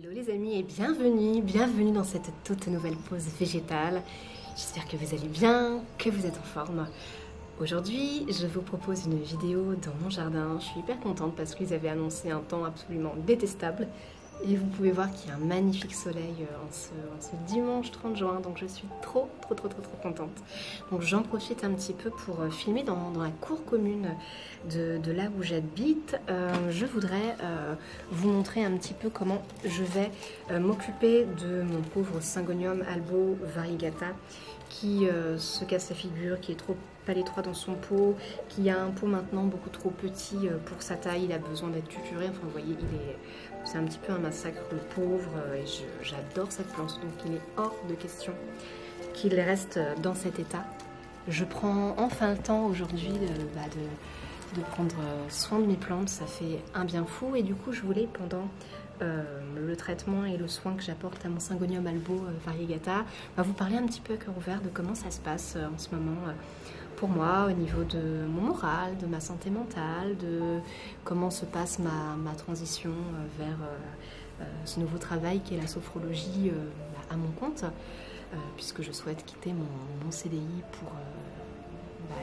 Hello les amis et bienvenue dans cette toute nouvelle pause végétale. J'espère que vous allez bien, que vous êtes en forme. Aujourd'hui, je vous propose une vidéo dans mon jardin. Je suis hyper contente parce qu'ils avaient annoncé un temps absolument détestable. Et vous pouvez voir qu'il y a un magnifique soleil en ce dimanche 30 juin. Donc je suis trop contente. Donc j'en profite un petit peu pour filmer dans la cour commune de là où j'habite. Je voudrais vous montrer un petit peu comment je vais m'occuper de mon pauvre Syngonium albo variegata qui se casse la figure, qui est trop à l'étroit dans son pot, qui a un pot maintenant beaucoup trop petit pour sa taille, il a besoin d'être tuturé. Enfin vous voyez, c'est un petit peu un massacre, le pauvre, et j'adore cette plante, donc il est hors de question qu'il reste dans cet état. Je prends enfin le temps aujourd'hui de prendre soin de mes plantes, ça fait un bien fou, et du coup je voulais pendant le traitement et le soin que j'apporte à mon Syngonium albo variegata, vous parler un petit peu à cœur ouvert de comment ça se passe en ce moment pour moi au niveau de mon moral, de ma santé mentale, de comment se passe ma transition vers ce nouveau travail qui est la sophrologie à mon compte, puisque je souhaite quitter mon CDI pour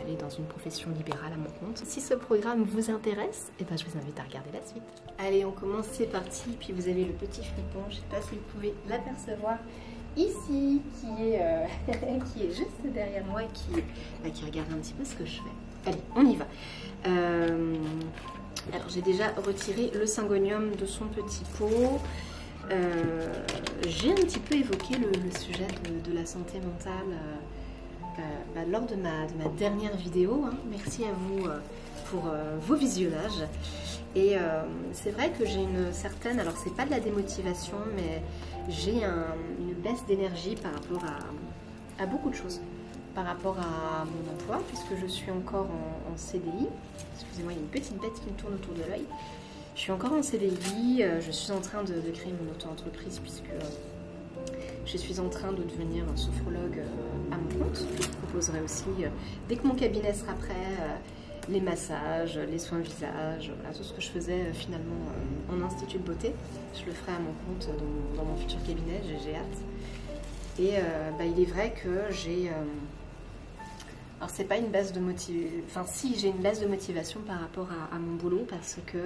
aller dans une profession libérale à mon compte. Si ce programme vous intéresse, je vous invite à regarder la suite. Allez, on commence, c'est parti. Puis vous avez le petit fripon, je ne sais pas si vous pouvez l'apercevoir ici, qui est juste derrière moi, qui regarde un petit peu ce que je fais. Allez, on y va. Alors j'ai déjà retiré le Syngonium de son petit pot. J'ai un petit peu évoqué le sujet de la santé mentale lors de ma dernière vidéo. Merci à vous pour vos visionnages. Et c'est vrai que j'ai une certaine, alors c'est pas de la démotivation, mais j'ai une baisse d'énergie par rapport à beaucoup de choses. Par rapport à mon emploi, puisque je suis encore en CDI. Excusez-moi, il y a une petite bête qui me tourne autour de l'œil. Je suis encore en CDI, je suis en train de créer mon auto-entreprise, puisque je suis en train de devenir un sophrologue à mon compte. Je vous proposerai aussi, dès que mon cabinet sera prêt, les massages, les soins visage, voilà, tout ce que je faisais finalement en institut de beauté. Je le ferai à mon compte dans mon futur cabinet, j'ai hâte. Et il est vrai que j'ai... alors c'est pas une baisse de motivation... Enfin si, j'ai une baisse de motivation par rapport à mon boulot parce que...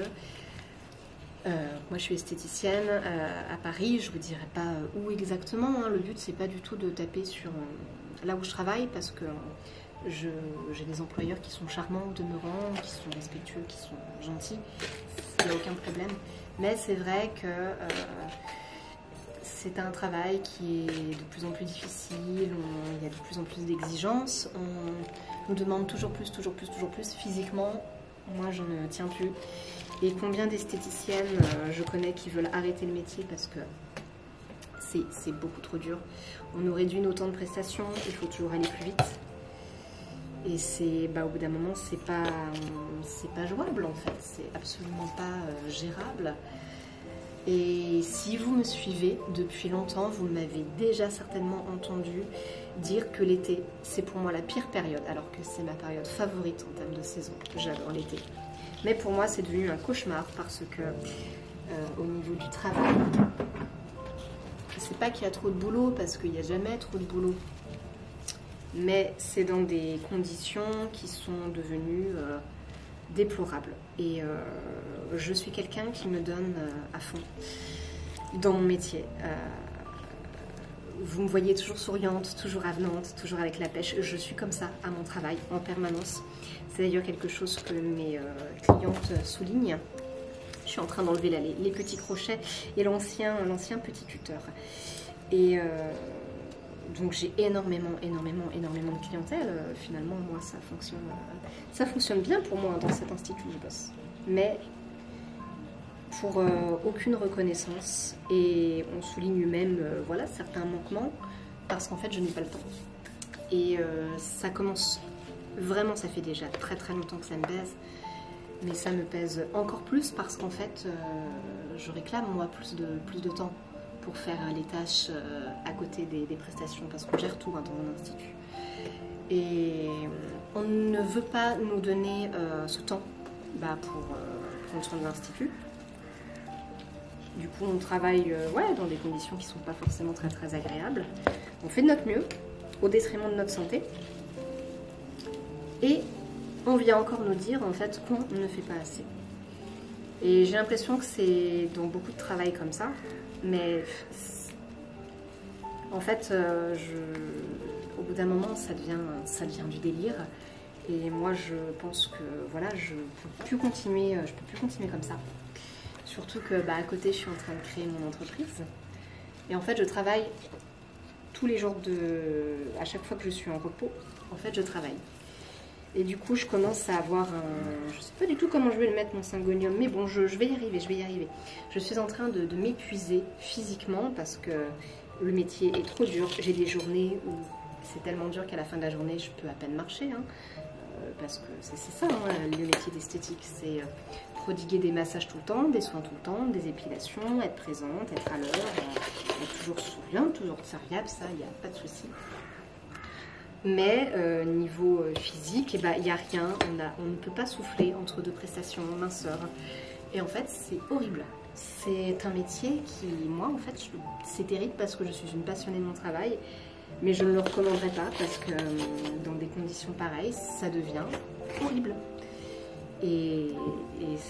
moi je suis esthéticienne à Paris, je vous dirai pas où exactement, le but c'est pas du tout de taper sur là où je travaille parce que j'ai des employeurs qui sont charmants au demeurant, qui sont respectueux, qui sont gentils, il n'y a aucun problème, mais c'est vrai que c'est un travail qui est de plus en plus difficile, il y a de plus en plus d'exigences, on nous demande toujours plus physiquement, moi je ne tiens plus. Et combien d'esthéticiennes je connais qui veulent arrêter le métier parce que c'est beaucoup trop dur. On nous réduit nos temps de prestation, il faut toujours aller plus vite. Et c'est, au bout d'un moment, c'est pas jouable en fait, c'est absolument pas gérable. Et si vous me suivez depuis longtemps, vous m'avez déjà certainement entendu dire que l'été, c'est pour moi la pire période, alors que c'est ma période favorite en termes de saison. J'adore l'été. Mais pour moi, c'est devenu un cauchemar parce que au niveau du travail, c'est pas qu'il y a trop de boulot parce qu'il n'y a jamais trop de boulot, mais c'est dans des conditions qui sont devenues déplorables. Et je suis quelqu'un qui me donne à fond dans mon métier. Vous me voyez toujours souriante, toujours avenante, toujours avec la pêche. Je suis comme ça à mon travail en permanence. C'est d'ailleurs quelque chose que mes clientes soulignent. Je suis en train d'enlever les petits crochets et l'ancien petit cutter. Et donc j'ai énormément de clientèle. Finalement, moi, ça fonctionne bien pour moi dans cet institut où je bosse. Mais pour aucune reconnaissance, et on souligne même certains manquements parce qu'en fait je n'ai pas le temps. Et ça commence vraiment, ça fait déjà très longtemps que ça me pèse, mais ça me pèse encore plus parce qu'en fait je réclame moi plus de temps pour faire les tâches à côté des prestations parce qu'on gère tout dans mon institut. Et on ne veut pas nous donner ce temps pour prendre soin de l'institut. Du coup, on travaille ouais, dans des conditions qui ne sont pas forcément très agréables. On fait de notre mieux, au détriment de notre santé. Et on vient encore nous dire en fait qu'on ne fait pas assez. Et j'ai l'impression que c'est dans beaucoup de travail comme ça. Mais en fait, au bout d'un moment, ça devient du délire. Et moi, je pense que voilà, je peux plus continuer comme ça. Surtout que à côté, je suis en train de créer mon entreprise. Et en fait, je travaille tous les jours à chaque fois que je suis en repos. En fait, je travaille. Et du coup, je commence à avoir je sais pas du tout comment je vais le mettre, mon syngonium, mais bon, je vais y arriver. Je suis en train de m'épuiser physiquement parce que le métier est trop dur. J'ai des journées où c'est tellement dur qu'à la fin de la journée, je peux à peine marcher. Hein, parce que c'est ça, hein, le métier d'esthétique, c'est prodiguer des massages tout le temps, des soins tout le temps, des épilations, être présente, être à l'heure, être toujours souriante, toujours serviable, ça, il n'y a pas de souci. Mais niveau physique, il n'y a rien, on ne peut pas souffler entre deux prestations, minceur. Et en fait, c'est horrible. C'est un métier qui, moi, en fait, c'est terrible parce que je suis une passionnée de mon travail. Mais je ne le recommanderais pas parce que dans des conditions pareilles, ça devient horrible. Et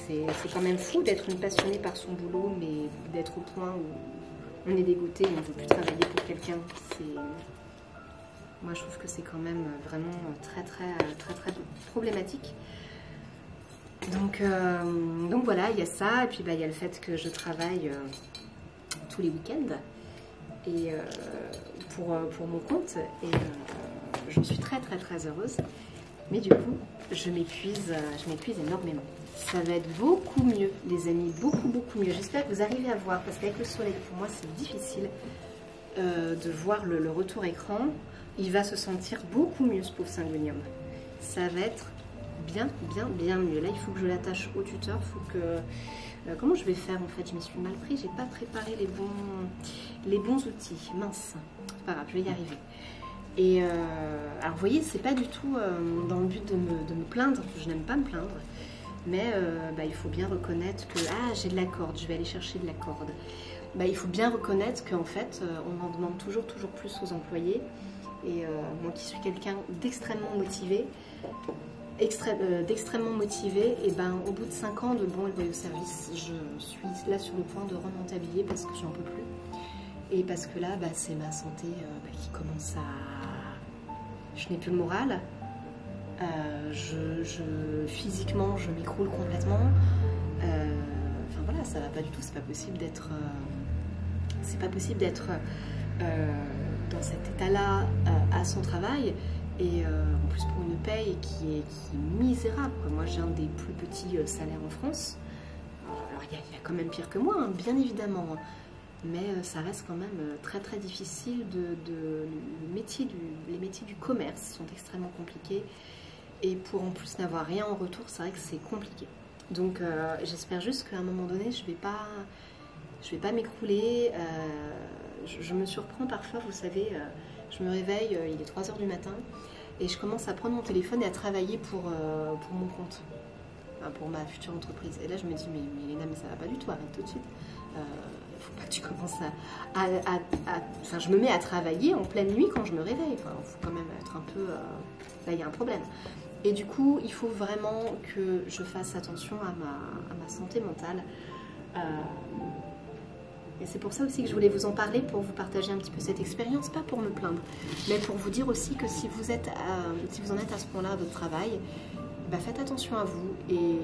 c'est quand même fou d'être une passionnée par son boulot, mais d'être au point où on est dégoûté et on ne veut plus travailler pour quelqu'un. Moi, je trouve que c'est quand même vraiment très problématique. Donc voilà, il y a ça. Et puis il y a le fait que je travaille tous les week-ends. Et pour mon compte, et j'en suis très heureuse, mais du coup je m'épuise énormément. Ça va être beaucoup mieux les amis, beaucoup mieux. J'espère que vous arrivez à voir, parce qu'avec le soleil pour moi c'est difficile de voir le retour écran. Il va se sentir beaucoup mieux ce pauvre syngonium. Ça va être bien mieux. Là il faut que je l'attache au tuteur, faut que... comment je vais faire en fait? Je me suis mal pris, j'ai pas préparé les bons outils. Mince, c'est pas grave, je vais y arriver. Et alors vous voyez, c'est pas du tout dans le but de me plaindre, je n'aime pas me plaindre, mais il faut bien reconnaître que j'ai de la corde, je vais aller chercher de la corde. Il faut bien reconnaître qu'en fait on en demande toujours plus aux employés. Et moi qui suis quelqu'un d'extrêmement motivé, et au bout de 5 ans de bon et loyaux service, je suis là sur le point de rendre mon tablier parce que j'en peux plus. Et parce que là, c'est ma santé qui commence à... Je n'ai plus le moral. Physiquement, je m'écroule complètement. Enfin voilà, ça va pas du tout. C'est pas possible d'être... dans cet état-là à son travail. Et en plus pour une paye qui est misérable, quoi. Moi j'ai un des plus petits salaires en France. Alors il y a quand même pire que moi, hein, bien évidemment. Mais ça reste quand même très difficile. Les métiers du commerce sont extrêmement compliqués. Et pour en plus n'avoir rien en retour, c'est vrai que c'est compliqué. Donc j'espère juste qu'à un moment donné, je vais pas m'écrouler. Je me surprends parfois, vous savez... je me réveille, il est 3 h du matin et je commence à prendre mon téléphone et à travailler pour mon compte, pour ma future entreprise. Et là, je me dis, mais Elena, mais ça va pas du tout, arrête tout de suite. Il faut pas que tu commences Enfin, je me mets à travailler en pleine nuit quand je me réveille. Enfin, il faut quand même être un peu... Là, il y a un problème. Et du coup, il faut vraiment que je fasse attention à ma santé mentale. Et c'est pour ça aussi que je voulais vous en parler, pour vous partager un petit peu cette expérience, pas pour me plaindre, mais pour vous dire aussi que si vous en êtes à ce point-là à votre travail, faites attention à vous et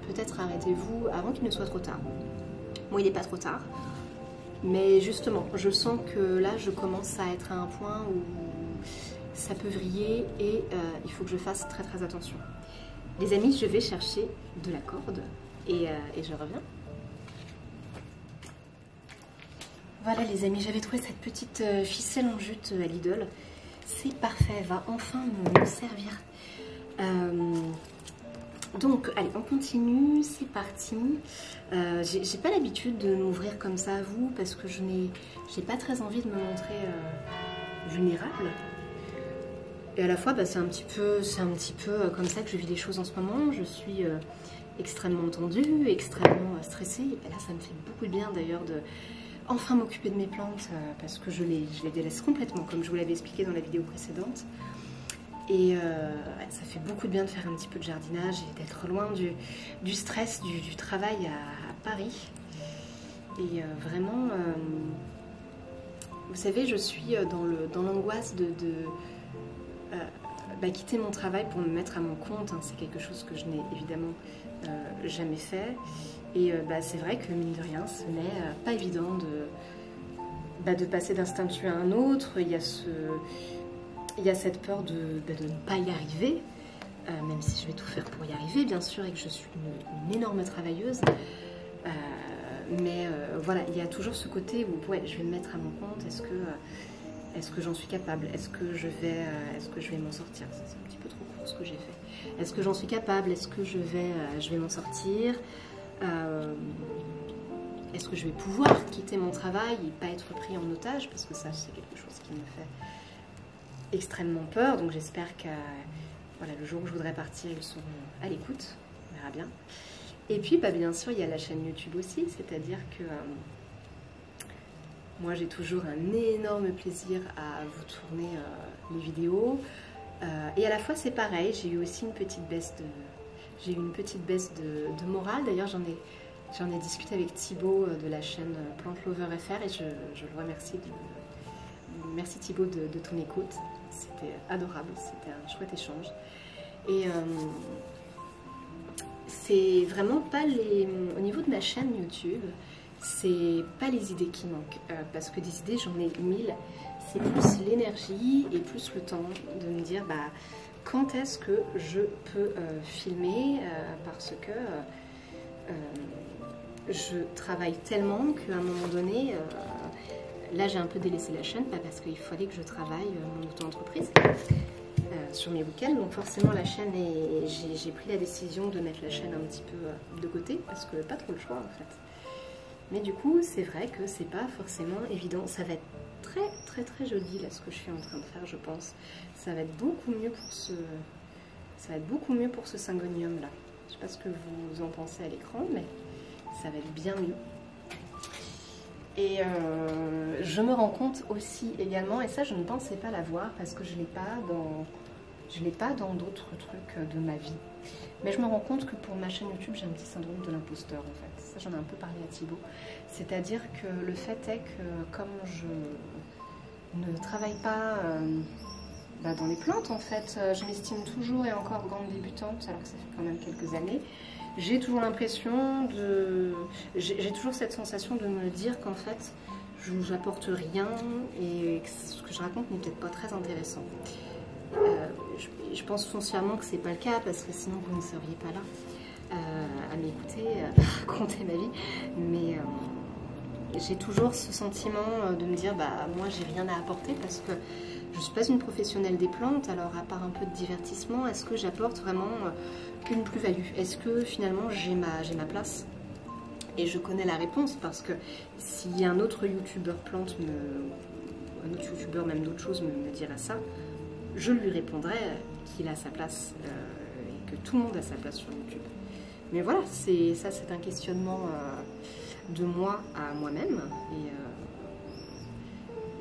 peut-être arrêtez-vous avant qu'il ne soit trop tard. Moi, il n'est pas trop tard, mais justement, je sens que là, je commence à être à un point où ça peut vriller et il faut que je fasse très attention. Les amis, je vais chercher de la corde et je reviens. Voilà les amis, j'avais trouvé cette petite ficelle en jute à Lidl. C'est parfait, elle va enfin me servir. Donc, allez, on continue, c'est parti. J'ai pas l'habitude de m'ouvrir comme ça à vous parce que j'ai pas très envie de me montrer vulnérable. Et à la fois, c'est un petit peu comme ça que je vis les choses en ce moment. Je suis extrêmement tendue, extrêmement stressée. Et là, ça me fait beaucoup de bien d'ailleurs de enfin m'occuper de mes plantes parce que je les délaisse complètement, comme je vous l'avais expliqué dans la vidéo précédente. Et ça fait beaucoup de bien de faire un petit peu de jardinage et d'être loin du stress du travail à Paris. Et vraiment, vous savez, je suis dans l'angoisse de quitter mon travail pour me mettre à mon compte. Hein. C'est quelque chose que je n'ai évidemment jamais fait. Et c'est vrai que mine de rien, ce n'est pas évident de passer d'un statut à un autre. Il y a cette peur de ne pas y arriver, même si je vais tout faire pour y arriver, bien sûr, et que je suis une énorme travailleuse. Mais voilà, il y a toujours ce côté où ouais, je vais me mettre à mon compte. Est-ce que j'en suis capable? Est-ce que je vais m'en sortir? C'est un petit peu trop court ce que j'ai fait. Est-ce que j'en suis capable? Est-ce que je vais m'en sortir? Est-ce que je vais pouvoir quitter mon travail et pas être pris en otage? Parce que ça, c'est quelque chose qui me fait extrêmement peur. Donc j'espère que voilà, le jour où je voudrais partir, ils seront à l'écoute. On verra bien. Et puis, bien sûr, il y a la chaîne YouTube aussi. C'est-à-dire que moi, j'ai toujours un énorme plaisir à vous tourner les vidéos. Et à la fois, c'est pareil. J'ai eu aussi une petite baisse de morale. D'ailleurs, j'en ai discuté avec Thibaut de la chaîne Plant Lover FR et je le remercie. Merci Thibaut de ton écoute. C'était adorable. C'était un chouette échange. Et c'est vraiment pas au niveau de ma chaîne YouTube, c'est pas les idées qui manquent. Parce que des idées, j'en ai 1000. C'est plus l'énergie et plus le temps de me dire quand est-ce que je peux filmer parce que je travaille tellement qu'à un moment donné, là j'ai un peu délaissé la chaîne, parce qu'il fallait que je travaille mon auto-entreprise sur mes week-ends. Donc forcément la chaîne, j'ai pris la décision de mettre la chaîne un petit peu de côté parce que pas trop le choix en fait. Mais du coup c'est vrai que c'est pas forcément évident. Ça va être très très très joli là ce que je suis en train de faire, je pense. Ça va être beaucoup mieux pour ce syngonium là. Je sais pas ce que vous en pensez à l'écran, mais ça va être bien mieux. Et je me rends compte aussi également, et ça je ne pensais pas l'avoir parce que je l'ai pas dans d'autres trucs de ma vie. Mais je me rends compte que pour ma chaîne YouTube, j'ai un petit syndrome de l'imposteur en fait. Ça j'en ai un peu parlé à Thibaut. C'est-à-dire que le fait est que comme je ne travaille pas dans les plantes en fait, je m'estime toujours et encore grande débutante alors que ça fait quand même quelques années. J'ai toujours l'impression j'ai toujours cette sensation de me dire qu'en fait, j'apporte rien et que ce que je raconte n'est peut-être pas très intéressant. Je pense foncièrement que c'est pas le cas parce que sinon vous ne seriez pas là à m'écouter, à raconter ma vie. Mais j'ai toujours ce sentiment de me dire moi j'ai rien à apporter parce que je ne suis pas une professionnelle des plantes. Alors à part un peu de divertissement, est-ce que j'apporte vraiment une plus-value? Est-ce que finalement j'ai ma place? Et je connais la réponse parce que si un autre youtubeur plante, un autre youtubeur même d'autres choses me dirait ça, je lui répondrais qu'il a sa place et que tout le monde a sa place sur YouTube. Mais voilà, c'est un questionnement de moi à moi-même et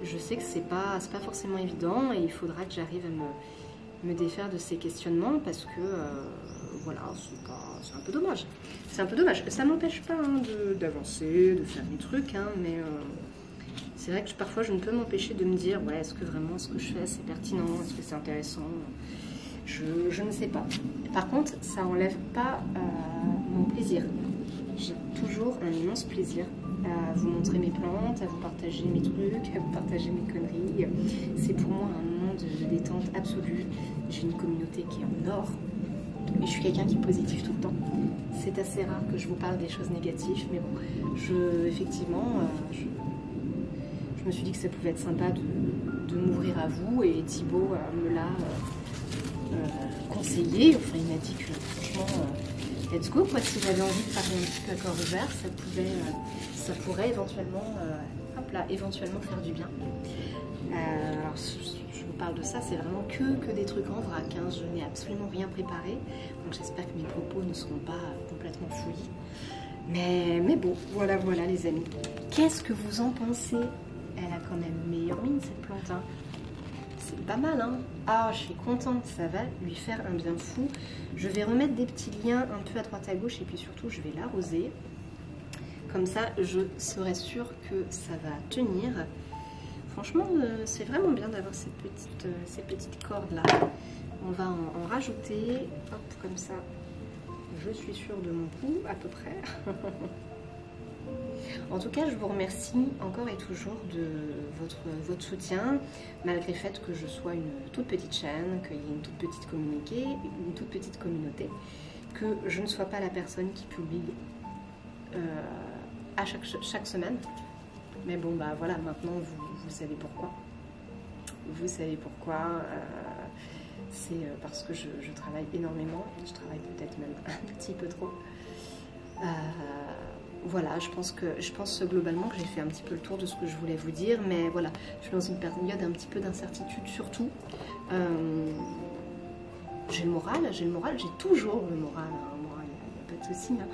je sais que c'est pas forcément évident et il faudra que j'arrive à me défaire de ces questionnements parce que voilà, c'est un peu dommage. C'est un peu dommage. Ça m'empêche pas d'avancer, de faire mes trucs, mais c'est vrai que parfois je ne peux m'empêcher de me dire ouais, est-ce que vraiment ce que je fais c'est pertinent, est-ce que c'est intéressant? Je ne sais pas. Par contre, ça n'enlève pas mon plaisir. J'ai toujours un immense plaisir à vous montrer mes plantes, à vous partager mes trucs, à vous partager mes conneries. C'est pour moi un moment de détente absolue. J'ai une communauté qui est en or. Et je suis quelqu'un qui est positif tout le temps. C'est assez rare que je vous parle des choses négatives, mais bon, effectivement, je me suis dit que ça pouvait être sympa de m'ouvrir à vous, et Thibaut me l'a conseillé. Enfin, il m'a dit que franchement, let's go quoi. Si j'avais envie de parler un petit peu à corps ouvert, ça pourrait éventuellement, hop là, éventuellement faire du bien. Alors, je vous parle de ça, c'est vraiment que des trucs en vrac, hein. Je n'ai absolument rien préparé, donc j'espère que mes propos ne seront pas complètement fouillis. Mais bon, voilà les amis. Qu'est-ce que vous en pensez? Elle a quand même meilleure mine cette plante, hein. C'est pas mal, hein. Ah, je suis contente, ça va lui faire un bien fou. Je vais remettre des petits liens un peu à droite à gauche et puis surtout je vais l'arroser. Comme ça, je serai sûre que ça va tenir. Franchement, c'est vraiment bien d'avoir ces petites cordes là. On va en rajouter, hop, comme ça. Je suis sûre de mon coup, à peu près. En tout cas, je vous remercie encore et toujours de votre soutien, malgré le fait que je sois une toute petite chaîne, qu'il y ait une toute petite communauté, que je ne sois pas la personne qui publie à chaque semaine. Mais bon, bah voilà, maintenant vous savez pourquoi. Vous savez pourquoi. C'est parce que je travaille énormément. Je travaille peut-être même un petit peu trop. Voilà, je pense globalement que j'ai fait un petit peu le tour de ce que je voulais vous dire. Mais voilà, je suis dans une période un petit peu d'incertitude surtout. J'ai le moral, j'ai toujours le moral. Hein, moi, il n'y a pas de souci. Hein.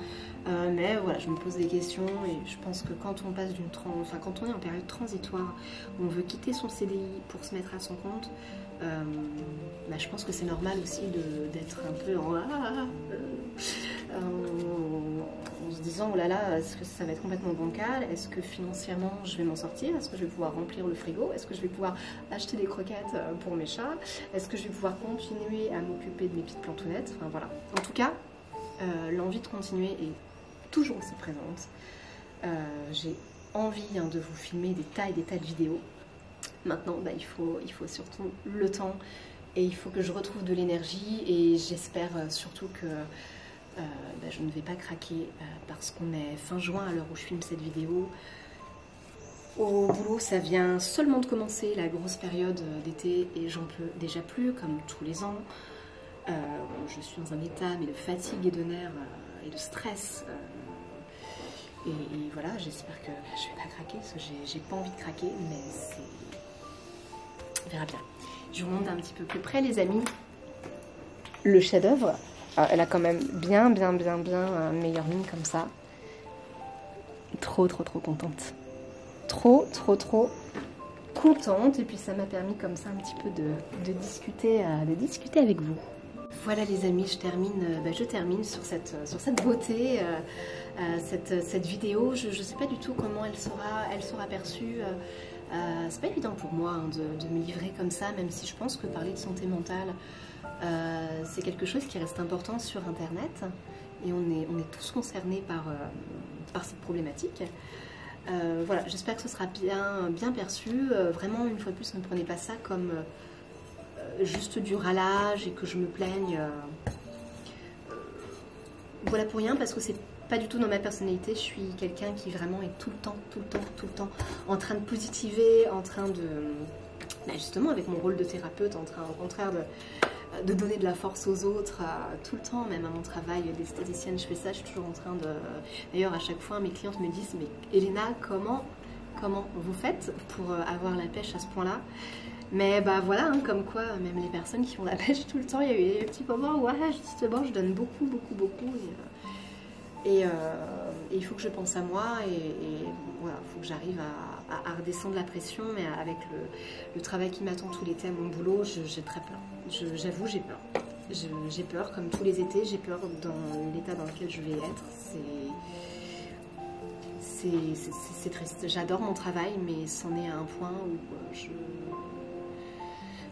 Mais voilà, je me pose des questions et je pense que quand on passe quand on est en période transitoire, on veut quitter son CDI pour se mettre à son compte, bah, je pense que c'est normal aussi d'être un peu en se disant oh là là, est-ce que ça va être complètement bancal? Est-ce que financièrement je vais m'en sortir? Est-ce que je vais pouvoir remplir le frigo? Est-ce que je vais pouvoir acheter des croquettes pour mes chats? Est-ce que je vais pouvoir continuer à m'occuper de mes petites plantounettes? Enfin voilà. En tout cas, l'envie de continuer est toujours aussi présente. J'ai envie de vous filmer des tas et des tas de vidéos. Maintenant, bah, il faut surtout le temps et il faut que je retrouve de l'énergie et j'espère surtout que bah, je ne vais pas craquer parce qu'on est fin juin à l'heure où je filme cette vidéo. Au boulot, ça vient seulement de commencer la grosse période d'été et j'en peux déjà plus, comme tous les ans. Je suis dans un état mais de fatigue et de nerfs et de stress. Et voilà, j'espère que je vais pas craquer parce que j'ai pas envie de craquer, mais on verra bien. Je vous montre un petit peu plus près, les amis. Le chef-d'œuvre, elle a quand même bien meilleure mine comme ça. Trop contente. Trop contente. Et puis ça m'a permis comme ça un petit peu de discuter avec vous. Voilà les amis, je termine sur cette beauté, cette vidéo. Je ne sais pas du tout comment elle sera perçue. C'est pas évident pour moi de me livrer comme ça, même si je pense que parler de santé mentale, c'est quelque chose qui reste important sur Internet. Et on est tous concernés par cette problématique. Voilà, j'espère que ce sera bien perçu. Vraiment, une fois de plus, ne prenez pas ça comme juste du râlage et que je me plaigne. Voilà pour rien, parce que c'est pas du tout dans ma personnalité. Je suis quelqu'un qui vraiment est tout le temps en train de positiver, en train de... Bah justement, avec mon rôle de thérapeute, en train au contraire de donner de la force aux autres, tout le temps, même à mon travail d'esthéticienne, je fais ça, je suis toujours en train de... D'ailleurs, à chaque fois, mes clientes me disent « Mais Elena, comment vous faites pour avoir la pêche à ce point-là ?» Mais bah voilà, hein, comme quoi, même les personnes qui ont la pêche tout le temps, il y a eu des petits moments où justement, je donne beaucoup. Et il faut que je pense à moi et voilà, il faut que j'arrive à redescendre la pression, mais avec le travail qui m'attend tout l'été à mon boulot, j'ai très peur. J'avoue, j'ai peur. J'ai peur, comme tous les étés, j'ai peur dans l'état dans lequel je vais être. C'est triste. J'adore mon travail, mais c'en est à un point où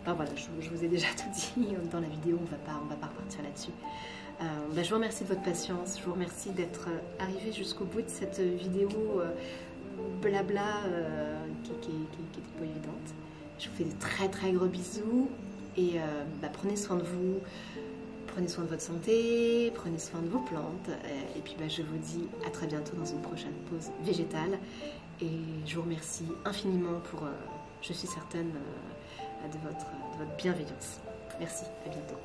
enfin, voilà, je vous ai déjà tout dit dans la vidéo, on va pas repartir là-dessus. Bah, je vous remercie de votre patience, je vous remercie d'être arrivé jusqu'au bout de cette vidéo blabla qui n'était pas évidente. Je vous fais de très gros bisous et bah, prenez soin de vous, prenez soin de votre santé, prenez soin de vos plantes et puis bah, je vous dis à très bientôt dans une prochaine pause végétale et je vous remercie infiniment pour, je suis certaine, de votre bienveillance. Merci, à bientôt.